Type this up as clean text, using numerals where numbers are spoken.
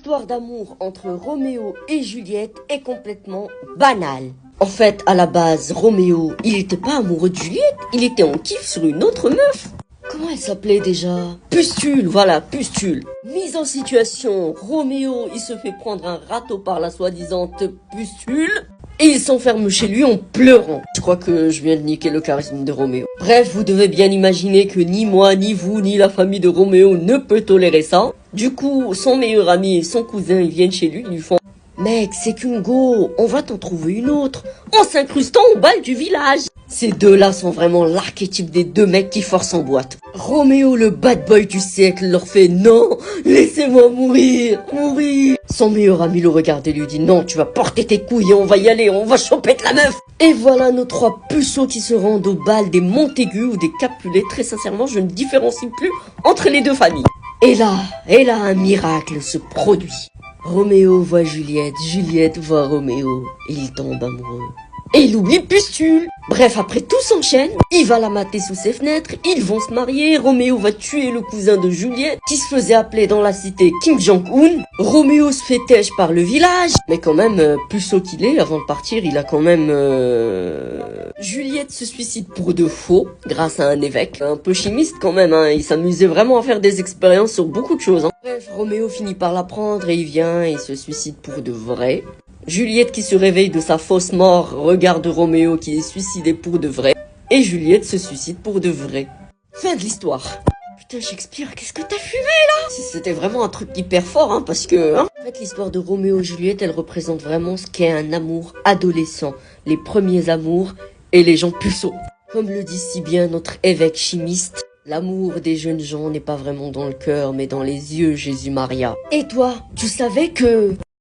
L'histoire d'amour entre Roméo et Juliette est complètement banale. En fait, à la base, Roméo, il était pas amoureux de Juliette, il était en kiff sur une autre meuf. Comment elle s'appelait déjà? Pustule, voilà, Pustule. Mise en situation, Roméo, il se fait prendre un râteau par la soi-disant Pustule. Et il s'enferme chez lui en pleurant. Je crois que je viens de niquer le charisme de Roméo. Bref, vous devez bien imaginer que ni moi, ni vous, ni la famille de Roméo ne peut tolérer ça. Du coup, son meilleur ami et son cousin, ils viennent chez lui, ils lui font: mec, c'est qu'une go, on va t'en trouver une autre, en s'incrustant au bal du village. Ces deux-là sont vraiment l'archétype des deux mecs qui forcent en boîte. Roméo, le bad boy du siècle, leur fait: non, laissez-moi mourir, mourir. Son meilleur ami le regarde et lui dit: non, tu vas porter tes couilles et on va y aller, on va choper la meuf. Et voilà nos trois puceaux qui se rendent au bal des Montaigu ou des Capulet. Très sincèrement, je ne différencie plus entre les deux familles. Et là, un miracle se produit. Roméo voit Juliette, Juliette voit Roméo, et il tombe amoureux. Et il oublie Pustule. Bref, après tout s'enchaîne, il va la mater sous ses fenêtres, ils vont se marier, Roméo va tuer le cousin de Juliette, qui se faisait appeler dans la cité Kim Jong-un. Roméo se fait têche par le village, mais quand même, puceau qu'il est, avant de partir, il a quand même... Juliette se suicide pour de faux, grâce à un évêque, un peu chimiste quand même, hein. Il s'amusait vraiment à faire des expériences sur beaucoup de choses, hein. Bref, Roméo finit par la prendre et il vient et il se suicide pour de vrai. Juliette qui se réveille de sa fausse mort regarde Roméo qui est suicidé pour de vrai. Et Juliette se suicide pour de vrai. Fin de l'histoire. Putain, Shakespeare, qu'est-ce que t'as fumé là? C'était vraiment un truc hyper fort, hein, parce que... En fait, l'histoire de Roméo et Juliette, elle représente vraiment ce qu'est un amour adolescent. Les premiers amours et les gens puceaux. Comme le dit si bien notre évêque chimiste, l'amour des jeunes gens n'est pas vraiment dans le cœur, mais dans les yeux, Jésus Maria. Et toi, tu savais que...